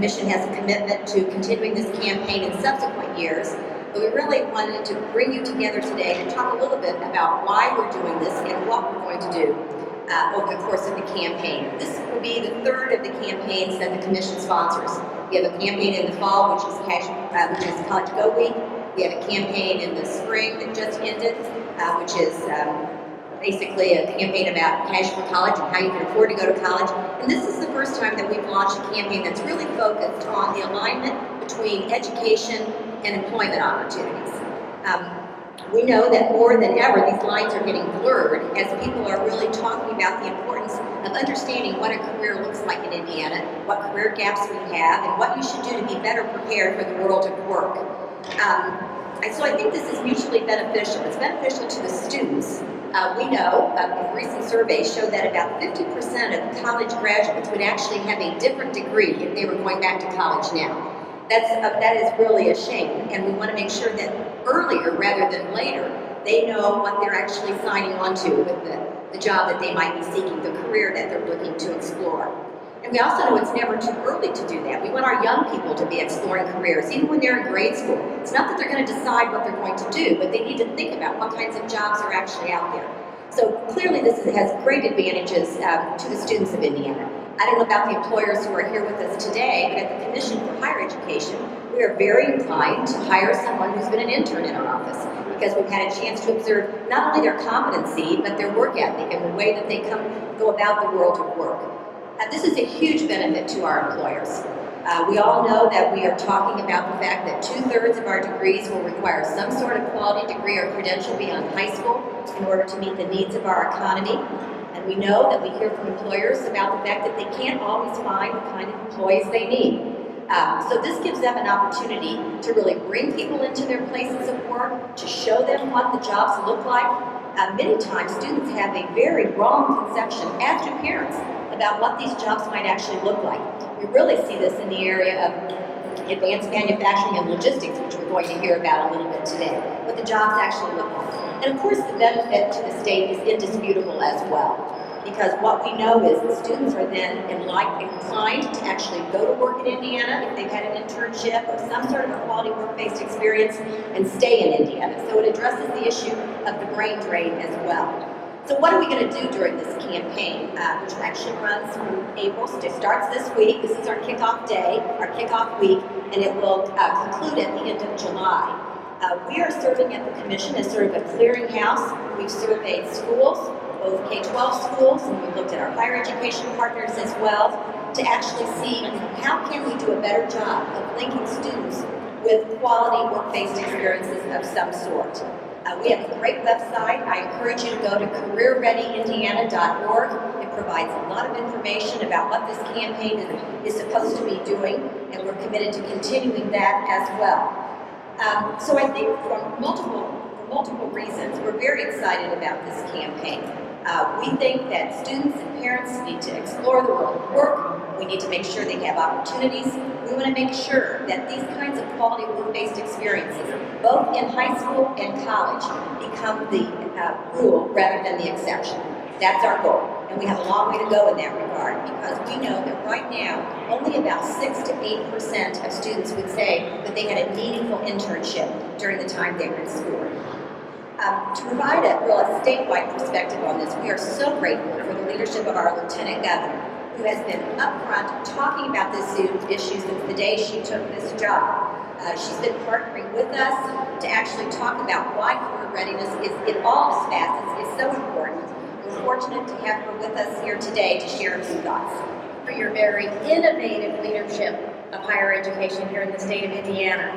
Commission has a commitment to continuing this campaign in subsequent years, but we really wanted to bring you together today to talk a little bit about why we're doing this and what we're going to do over the course of the campaign. This will be the third of the campaigns that the Commission sponsors. We have a campaign in the fall, which is College Go Week. We have a campaign in the spring that just ended, which is basically a campaign about Cash for College and how you can afford to go to college. And this is the first time that we've launched a campaign that's really focused on the alignment between education and employment opportunities. We know that more than ever, these lines are getting blurred as people are really talking about the importance of understanding what a career looks like in Indiana, what career gaps we have, and what you should do to be better prepared for the world of work. And so I think this is mutually beneficial. It's beneficial to the students. We know recent surveys show that about 50% of college graduates would actually have a different degree if they were going back to college now. That is really a shame, and we want to make sure that earlier rather than later, they know what they're actually signing on to with the job that they might be seeking, the career that they're looking to explore. And we also know it's never too early to do that. We want our young people to be exploring careers, even when they're in grade school. It's not that they're going to decide what they're going to do, but they need to think about what kinds of jobs are actually out there. So clearly this has great advantages to the students of Indiana. I don't know about the employers who are here with us today, but at the Commission for Higher Education, we are very inclined to hire someone who's been an intern in our office, because we've had a chance to observe not only their competency, but their work ethic and the way that they go about the world of work. This is a huge benefit to our employers. We all know that we are talking about the fact that 2/3 of our degrees will require some sort of quality degree or credential beyond high school in order to meet the needs of our economy. And we know that we hear from employers about the fact that they can't always find the kind of employees they need. So this gives them an opportunity to really bring people into their places of work, to show them what the jobs look like. Many times students have a very wrong conception, as do parents, about what these jobs might actually look like. We really see this in the area of advanced manufacturing and logistics, which we're going to hear about a little bit today, what the jobs actually look like. And of course, the benefit to the state is indisputable as well, because what we know is that students are then inclined to actually go to work in Indiana if they've had an internship or some sort of a quality work-based experience and stay in Indiana. So it addresses the issue of the brain drain as well. So what are we going to do during this campaign, which actually runs from April? So it starts this week. This is our kickoff day, our kickoff week, and it will conclude at the end of July. We are serving at the Commission as sort of a clearinghouse. We've surveyed schools, both K-12 schools, and we've looked at our higher education partners as well, to actually see how can we do a better job of linking students with quality work-based experiences of some sort. We have a great website. I encourage you to go to careerreadyindiana.org. It provides a lot of information about what this campaign is supposed to be doing, and we're committed to continuing that as well. So I think for multiple reasons, we're very excited about this campaign. We think that students and parents need to explore the world of work. We need to make sure they have opportunities. We want to make sure that these kinds of quality work-based experiences, both in high school and college, become the rule rather than the exception. That's our goal. And we have a long way to go in that regard, because we know that right now, only about 6 to 8% of students would say that they had a meaningful internship during the time they were in school. To provide a statewide perspective on this, we are so grateful for the leadership of our Lieutenant Governor, who has been upfront talking about this issue since the day she took this job. She's been partnering with us to actually talk about why career readiness in all its facets is so important. We're fortunate to have her with us here today to share a few thoughts. For your very innovative leadership of higher education here in the state of Indiana.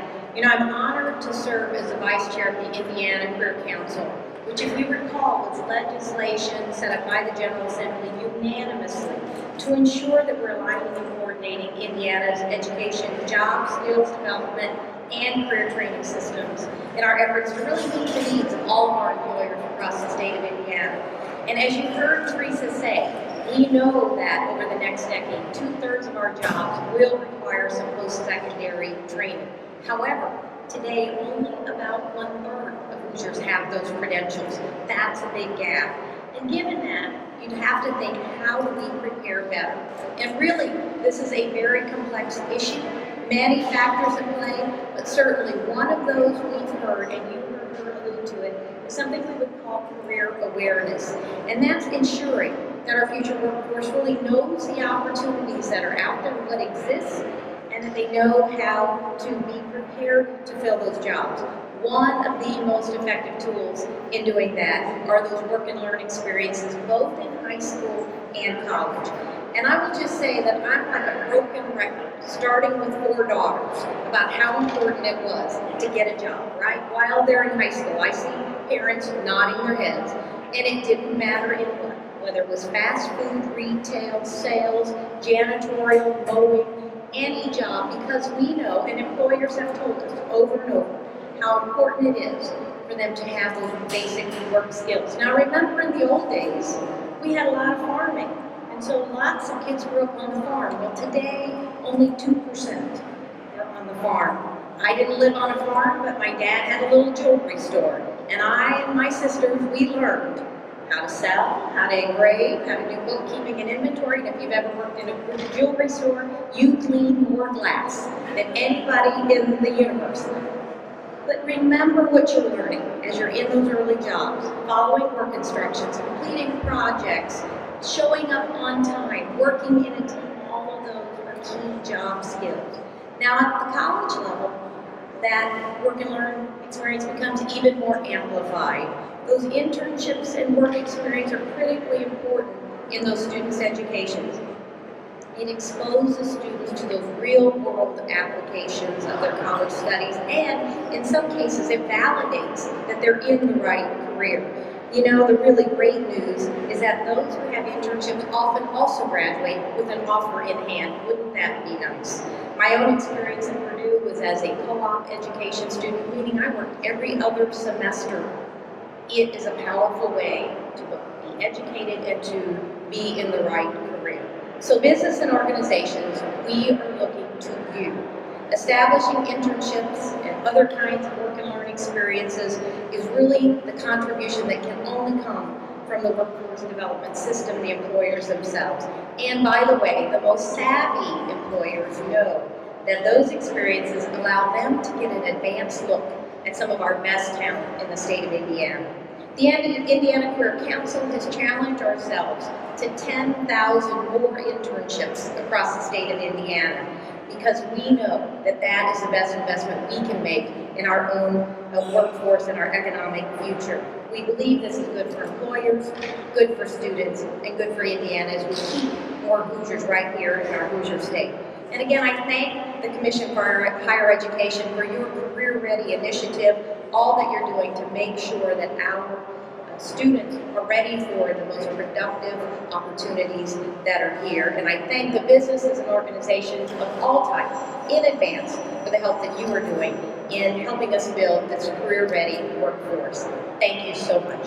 I'm honored to serve as the Vice Chair of the Indiana Career Council, which, if you recall, was legislation set up by the General Assembly unanimously to ensure that we're aligning and coordinating Indiana's education, job, skills development, and career training systems in our efforts to really meet the needs of all of our employers across the state of Indiana. And as you heard Teresa say, we know that over the next decade, 2/3 of our jobs will require some post-secondary training. However, today only about 1/3 of Hoosiers have those credentials. That's a big gap. And given that, you'd have to think, how do we prepare better? And really, this is a very complex issue, many factors at play, but certainly one of those we've heard, and you heard her allude to it, is something we would call career awareness. And that's ensuring that our future workforce really knows the opportunities that are out there, what exists, and that they know how to be prepared to fill those jobs. One of the most effective tools in doing that are those work and learn experiences, both in high school and college. And I will just say that I'm like a broken record, starting with 4 daughters, about how important it was to get a job, right? While they're in high school, I see parents nodding their heads, and it didn't matter in what, whether it was fast food, retail, sales, janitorial, mowing, any job, because we know, and employers have told us over and over, how important it is for them to have those basic work skills. Now remember, in the old days, we had a lot of farming, and so lots of kids grew up on the farm. Well, today, only 2% are on the farm. I didn't live on a farm, but my dad had a little jewelry store, and I and my sisters, we learned how to sell, how to engrave, how to do bookkeeping and inventory, and if you've ever worked in a jewelry store, you clean more glass than anybody in the universe. But remember what you're learning as you're in those early jobs, following work instructions, completing projects, showing up on time, working in a team. All of those are key job skills. Now at the college level, that work and learn experience becomes even more amplified. Those internships and work experience are critically important in those students' educations. It exposes students to those real-world applications of their college studies, and in some cases, it validates that they're in the right career. You know, the really great news is that those who have internships often also graduate with an offer in hand. Wouldn't that be nice? My own experience in Purdue was as a co-op education student, meaning I worked every other semester. It is a powerful way to both be educated and to be in the right career. So business and organizations, we are looking to you. Establishing internships and other kinds of work and learn experiences is really the contribution that can only come from the workforce development system, the employers themselves. And by the way, the most savvy employers know that those experiences allow them to get an advanced look at some of our best talent in the state of Indiana. The Indiana Career Council has challenged ourselves to 10,000 more internships across the state of Indiana, because we know that that is the best investment we can make in our own workforce and our economic future. We believe this is good for employers, good for students, and good for Indiana as we keep more Hoosiers right here in our Hoosier state. And again, I thank the Commission for Higher Education for your Career Ready initiative, all that you're doing to make sure that our students are ready for the most productive opportunities that are here. And I thank the businesses and organizations of all types in advance for the help that you are doing in helping us build this career-ready workforce. Thank you so much.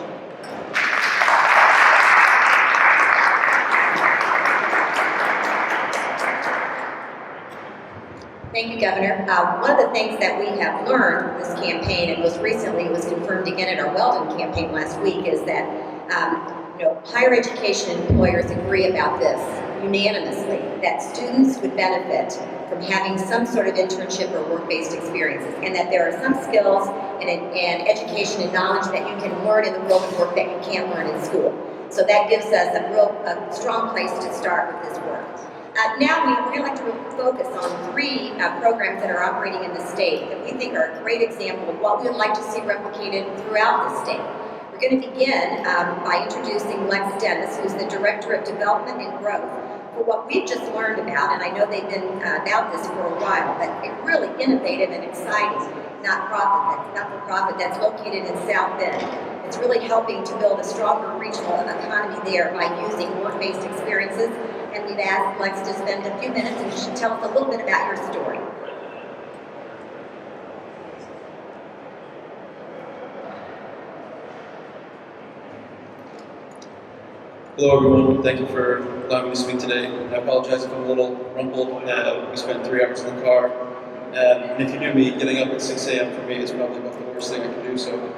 Thank you, Governor. One of the things that we have learned from this campaign, and most recently it was confirmed again at our Weldon campaign last week, is that higher education employers agree about this unanimously, that students would benefit from having some sort of internship or work-based experiences, and that there are some skills and education and knowledge that you can learn in the world of work that you can't learn in school. So that gives us a strong place to start with this work. Now we'd like to focus on 3 programs that are operating in the state that we think are a great example of what we would like to see replicated throughout the state. We're going to begin by introducing Lex Dennis, who's the Director of Development and Growth, for what we've just learned about, and I know they've been about this for a while, but a really innovative and exciting not-for-profit that's located in South Bend. It's really helping to build a stronger regional economy there by using work-based experiences. And we've asked Lex to spend a few minutes and she tell us a little bit about your story. Hello everyone, thank you for allowing me to speak today. I apologize if I'm a little rumpled. We spent 3 hours in the car. And if you knew me, getting up at 6 a.m. for me is probably about the worst thing I can do. So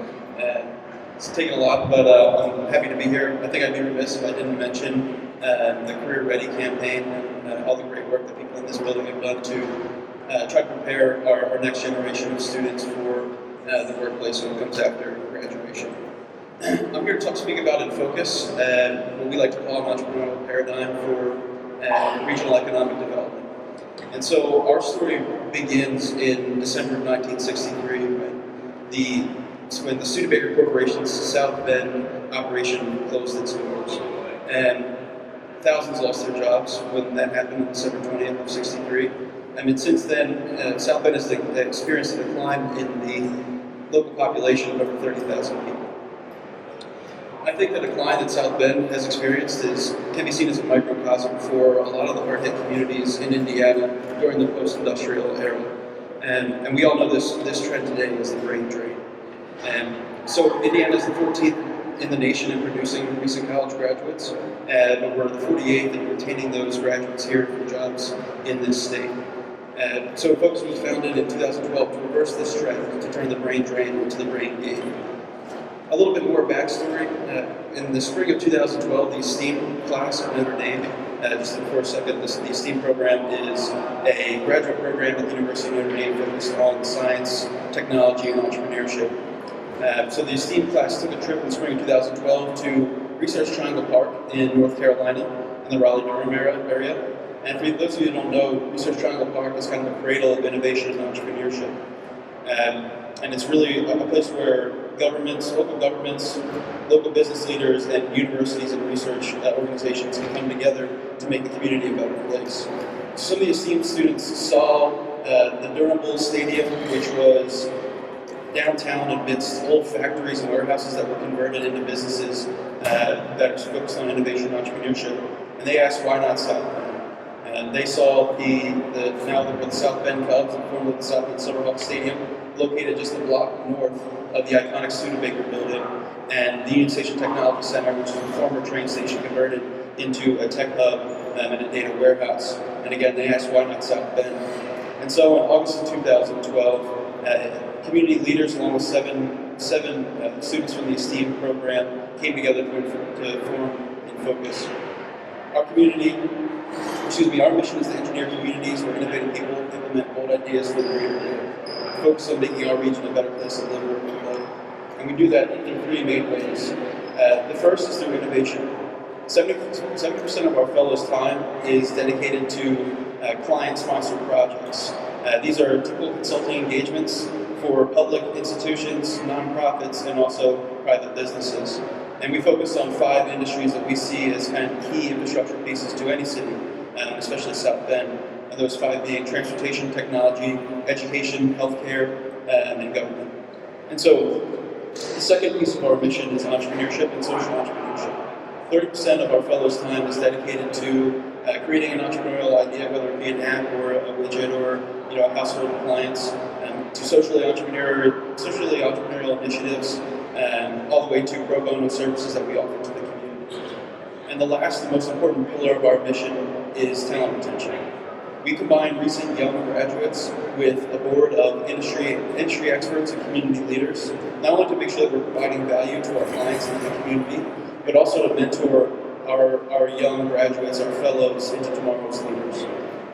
It's taken a lot, but I'm happy to be here. I think I'd be remiss if I didn't mention the Career Ready campaign and all the great work that people in this building have done to try to prepare our next generation of students for the workplace when it comes after graduation. I'm here to speak about In Focus, what we like to call an entrepreneurial paradigm for regional economic development. And so our story begins in December of 1963 when the Studebaker Corporation's South Bend operation closed its doors. And thousands lost their jobs when that happened on December 20th of 63. And since then, South Bend has experienced a decline in the local population of over 30,000 people. I think the decline that South Bend has experienced can be seen as a microcosm for a lot of the hard-hit communities in Indiana during the post-industrial era. And we all know this trend today is the brain drain. And so Indiana is the 14th in the nation in producing recent college graduates, but we're the 48th in retaining those graduates here for jobs in this state. So Focus was founded in 2012 to reverse this trend, to turn the brain drain into the brain gain. A little bit more backstory. In the spring of 2012, the STEAM class at Notre Dame, just for a second, the STEAM program is a graduate program at the University of Notre Dame focused on science, technology, and entrepreneurship. So the STEAM class took a trip in the spring of 2012 to Research Triangle Park in North Carolina, in the Raleigh-Durham area. And for those of you who don't know, Research Triangle Park is kind of the cradle of innovation and entrepreneurship. And it's really a place where local governments, local business leaders, and universities and research organizations can come together to make the community a better place. Some of the esteemed students saw the Durham Bulls Stadium, which was downtown amidst old factories and warehouses that were converted into businesses that are focused on innovation and entrepreneurship. And they asked, why not South Bend? And they saw now the South Bend Cubs, and formerly the South Bend Silverhawks Stadium, located just a block north of the iconic Studebaker building, and the Union Station Technology Center, which is a former train station converted into a tech hub and a data warehouse. And again, they asked, why not South Bend? And so in August of 2012, community leaders, along with seven students from the STEAM program, came together to form In Focus. Our mission is to engineer communities where innovative people implement bold ideas for the greater good. Focus on making our region a better place to live, work, and play. And we do that in three main ways. The first is through innovation. 70% of our fellows' time is dedicated to client-sponsored projects. These are typical consulting engagements for public institutions, nonprofits, and also private businesses. And we focus on 5 industries that we see as kind of key infrastructure pieces to any city, especially South Bend. And those 5 being transportation, technology, education, healthcare, and government. And so the second piece of our mission is entrepreneurship and social entrepreneurship. 30% of our fellows' time is dedicated to creating an entrepreneurial idea, whether it be an app or a widget or a household appliance, to socially entrepreneurial initiatives, all the way to pro bono services that we offer to the community. And the last and most important pillar of our mission is talent retention. We combine recent young graduates with a board of industry experts and community leaders, not only to make sure that we're providing value to our clients and the community, but also to mentor our young graduates, our fellows, into tomorrow's leaders.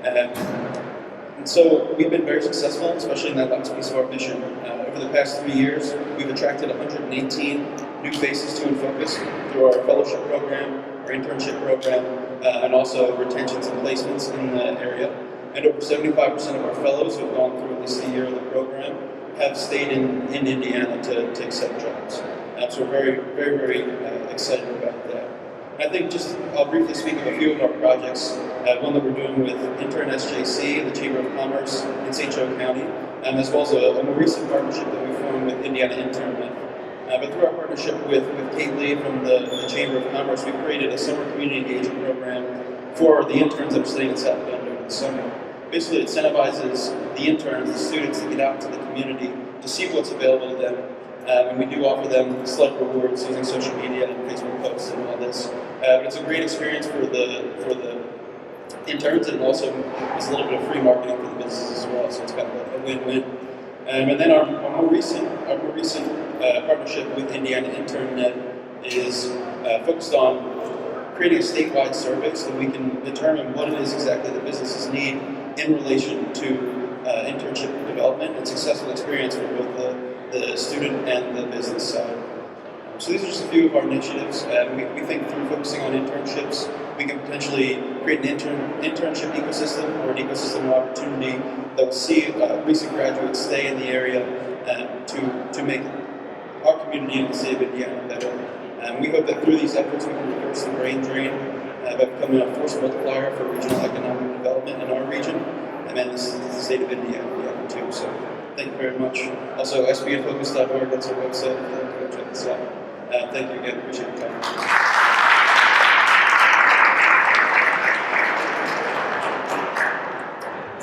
And so we've been very successful, especially in that last piece of our mission. Over the past 3 years, we've attracted 118 new faces to In Focus through our fellowship program, our internship program, and also retentions and placements in the area. And over 75% of our fellows who have gone through at least a year of the program have stayed in Indiana to accept jobs. So we're very, very, very excited about that. I think I'll briefly speak of a few of our projects. One that we're doing with Intern SJC and the Chamber of Commerce in St. Joe County, as well as a more recent partnership that we formed with Indiana Internment. But through our partnership with Kate Lee from the Chamber of Commerce, we've created a summer community engagement program for the interns that are staying in South Bend during the summer. Basically, it incentivizes the interns, the students, to get out into the community to see what's available to them. And we do offer them select rewards using social media and Facebook posts and all this. But it's a great experience for the interns, and also it's a little bit of free marketing for the businesses as well. So it's kind of a win-win. And then our more recent partnership with Indiana Internet is focused on creating a statewide survey so that we can determine what it is exactly that businesses need in relation to internship development and successful experience for both the student and the business side. So these are just a few of our initiatives. We think through focusing on internships, we can potentially create an internship ecosystem or an ecosystem of opportunity that will see recent graduates stay in the area to make our community in the state of Indiana better. We hope that through these efforts we can reverse the brain drain by becoming a force multiplier for regional economic development in our region, and then the state of Indiana too. So thank you very much. Also, sbnfocus.org, that's our website. Go check this out. Thank you again. Appreciate your time.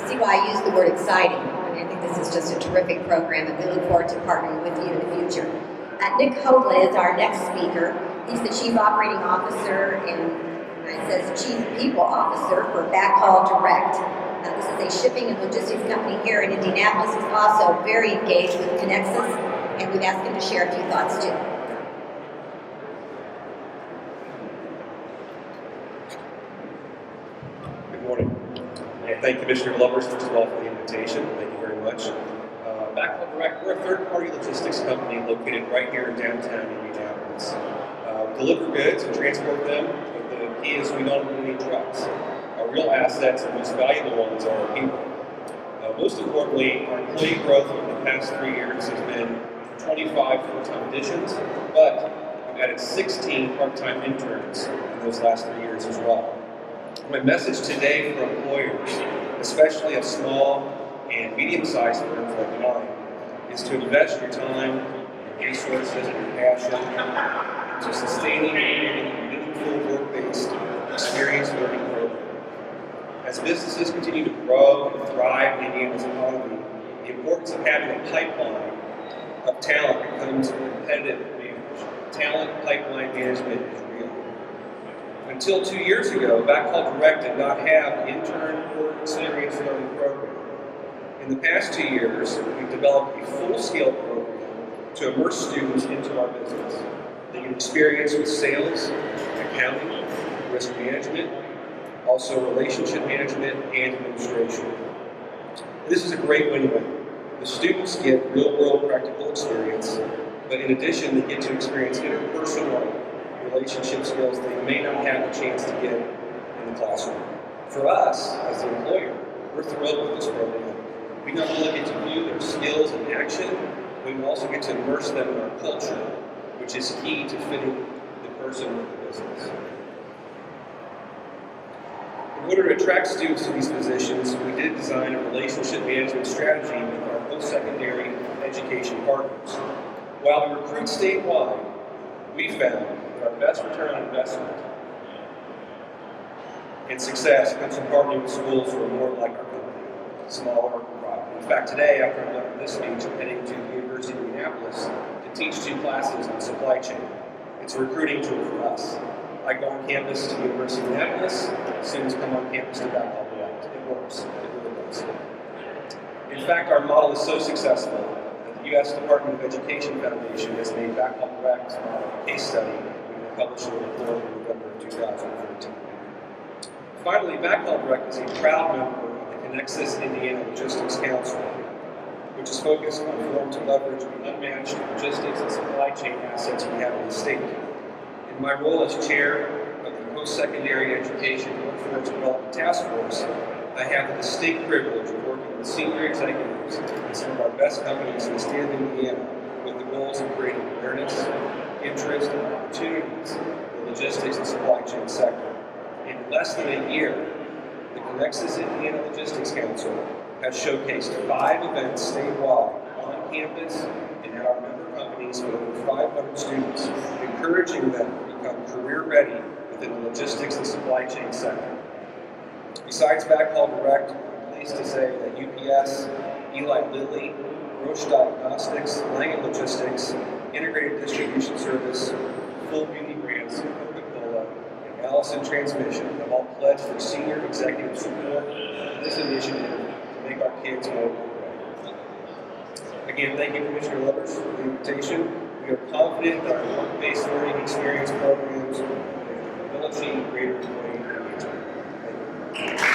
See why I use the word exciting. I think this is just a terrific program, and we look forward to partnering with you in the future. Nick Hogla is our next speaker. He's the Chief Operating Officer and it says Chief People Officer for Backhaul Direct. This is a shipping and logistics company here in Indianapolis. He's also very engaged with Connexus, and we've asked him to share a few thoughts too. Good morning. And thank Commissioner Lubbers, first of all, for the invitation. Thank you very much. Backhaul Direct, we're a third-party logistics company located right here in downtown Indianapolis. We deliver goods and transport them, but the key is we don't need trucks. Our real assets and most valuable ones are our people. Most importantly, our employee growth over the past 3 years has been 25 full-time additions, but we've added 16 part-time interns in those last 3 years as well. My message today for employers, especially of small and medium-sized firms like mine, is to invest your time, your resources, and your passion into sustaining and meaningful work-based experience learning program. As businesses continue to grow and thrive in Indiana's economy, the importance of having a pipeline of talent becomes a competitive advantage. Talent pipeline management is real. Until 2 years ago, Backhaul Direct did not have an intern or experience learning program. In the past 2 years, we've developed a full-scale program to immerse students into our business. They get experience with sales, accounting, risk management, also relationship management and administration. This is a great win-win. The students get real-world practical experience, but in addition, they get to experience interpersonal relationship skills they may not have a chance to get in the classroom. For us, as the employer, we're thrilled with this program. We not only get to view their skills in action, but we also get to immerse them in our culture, which is key to fitting the person with the business. In order to attract students to these positions, we did design a relationship management strategy with our post-secondary education partners. While we recruit statewide, we found that our best return on investment and success comes from partnering with schools who are more like our company, smaller and private. In fact, today, after I'm done with this speech, I'm heading to the University of Indianapolis to teach 2 classes on supply chain. It's a recruiting tool for us. I go on campus to the University of Indianapolis, students come on campus to Backhaul Direct. It works. It really does. In fact, our model is so successful that the U.S. Department of Education Foundation has made Backhaul Direct a case study. We published a report in November of 2014. Finally, Backhaul Direct is a proud member of the Connexus Indiana Logistics Council, which is focused on a forum to leverage the unmatched logistics and supply chain assets we have in the state. In my role as chair of the Post-Secondary Education Workforce Development Task Force, I have the distinct privilege of working with senior executives in some of our best companies in the state of Indiana with the goals of creating awareness, interest, and opportunities in the logistics and supply chain sector. In less than a year, the Connexus Indiana Logistics Council has showcased 5 events statewide on campus and at our member companies with over 500 students, encouraging them to become career-ready within the logistics and supply chain sector. Besides Backhaul Direct, I'm pleased to say that UPS, Eli Lilly, Roche Diagnostics, Langen Logistics, Integrated Distribution Service, Full Beauty Brands, Coca-Cola, and Allison Transmission have all pledged their senior executive support for this initiative to make our kids more ready. Again, thank you, Commissioner Lubbers, for the invitation. We are confident that our work-based learning experience programs will achieve greater employee engagement. Thank you.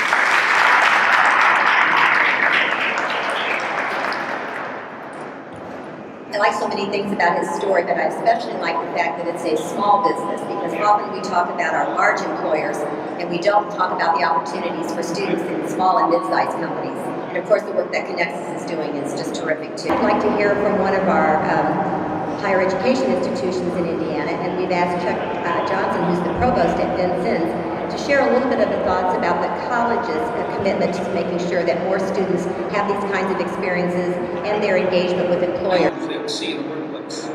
I like so many things about his story, but I especially like the fact that it's a small business, because often we talk about our large employers and we don't talk about the opportunities for students in small and mid-sized companies. And of course, the work that Connexus is doing is just terrific too. I'd like to hear from one of our higher education institutions in Indiana, and we've asked Chuck Johnson, who's the provost at Vincennes, to share a little bit of the thoughts about the college's commitment to making sure that more students have these kinds of experiences and their engagement with employers. That we see in the workplace.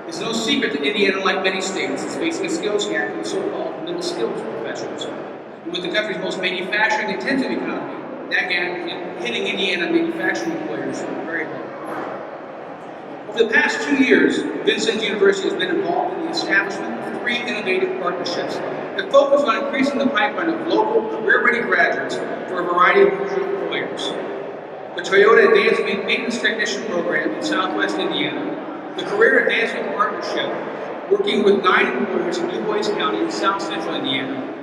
It's no secret that Indiana, like many states, is facing a skills gap in so-called middle skills professions. And with the country's most manufacturing-intensive economy, that gap is hitting Indiana manufacturing employers very hard. Over the past 2 years, Vincennes University has been involved in the establishment of 3 innovative partnerships that focus on increasing the pipeline of local, career-ready graduates for a variety of Hoosier employers. The Toyota Advanced Maintenance Technician Program in Southwest Indiana, the Career Advancement Partnership, working with 9 employers in Du Bois County in South Central Indiana,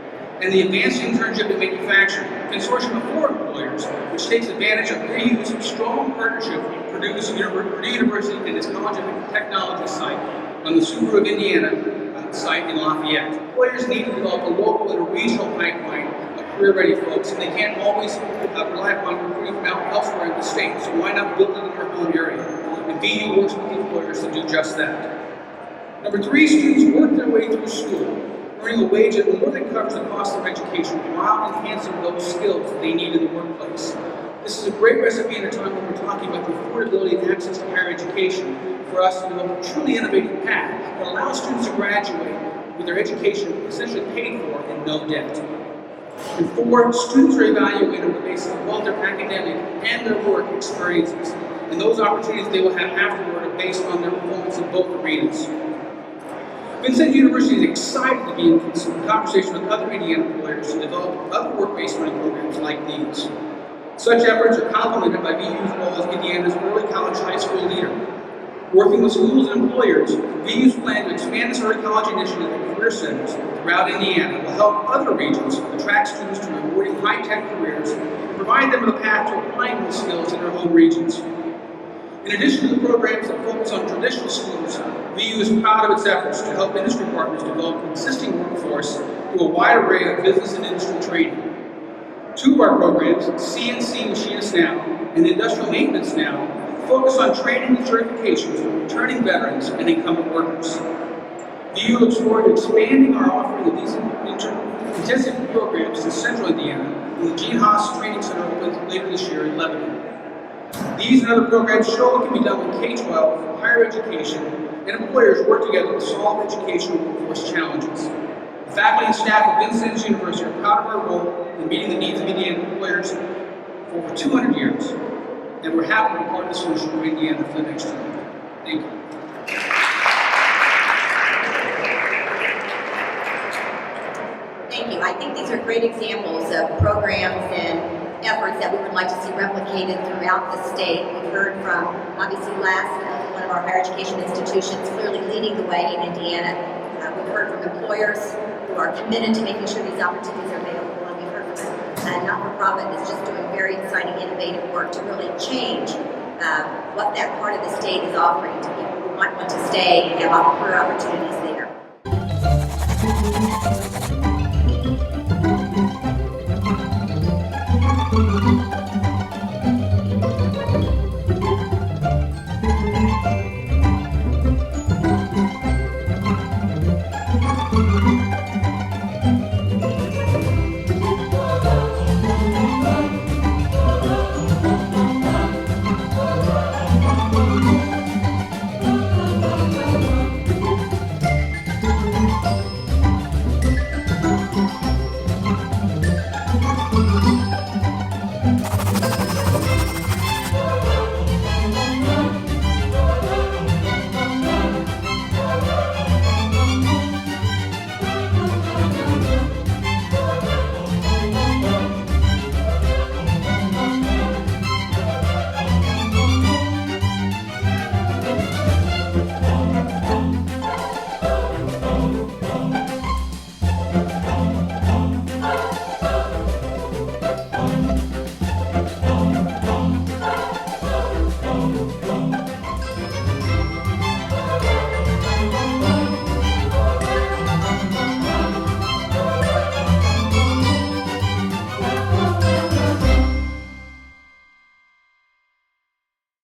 and the Advanced Internship in Manufacturing, a consortium of 4 employers, which takes advantage of Purdue's strong partnership with Purdue University and its College of Technology site on the Subaru of Indiana site in Lafayette. Employers need to develop a local and a regional pipeline of career-ready folks, and they can't always rely upon recruiting from elsewhere in the state, so why not build it in their own area? And VU works with the employers to do just that. Number 3, students work their way through school, earning a wage that more than covers the cost of education while enhancing those skills that they need in the workplace. This is a great recipe in a time when we're talking about the affordability and access to higher education for us to develop a truly innovative path that allows students to graduate with their education essentially paid for and no debt. And 4, students are evaluated on the basis of both their academic and their work experiences. And those opportunities they will have afterward are based on their performance in both arenas. Vincennes University is excited to be in conversation with other Indiana employers to develop other work-based learning programs like these. Such efforts are complemented by VU's role as Indiana's early college high school leader. Working with schools and employers, VU's plan to expand this early college initiative at career centers throughout Indiana will help other regions attract students to rewarding high-tech careers and provide them with a path to applying those skills in their home regions. In addition to the programs that focus on traditional schools, VU is proud of its efforts to help industry partners develop an existing workforce through a wide array of business and industry training. 2 of our programs, CNC Machinist Now and Industrial Maintenance Now, focus on training and certifications for returning veterans and incumbent workers. VU looks forward to expanding our offering of these intensive programs to Central Indiana when the Gene Haas Training Center opens later this year in Lebanon. These and other programs show what can be done with K-12, higher education, and employers work together to solve educational workforce challenges. The faculty and staff of Vincennes University are proud of our role in meeting the needs of Indiana employers for over 200 years, and we're happy to be part of the solution for Indiana for the next 2 years. Thank you. Thank you. I think these are great examples of programs and efforts that we would like to see replicated throughout the state. We've heard from, obviously, one of our higher education institutions clearly leading the way in Indiana. We've heard from employers who are committed to making sure these opportunities are available, and we've heard from a not-for-profit that's just doing very exciting, innovative work to really change what that part of the state is offering to people who might want to stay and have career opportunities there.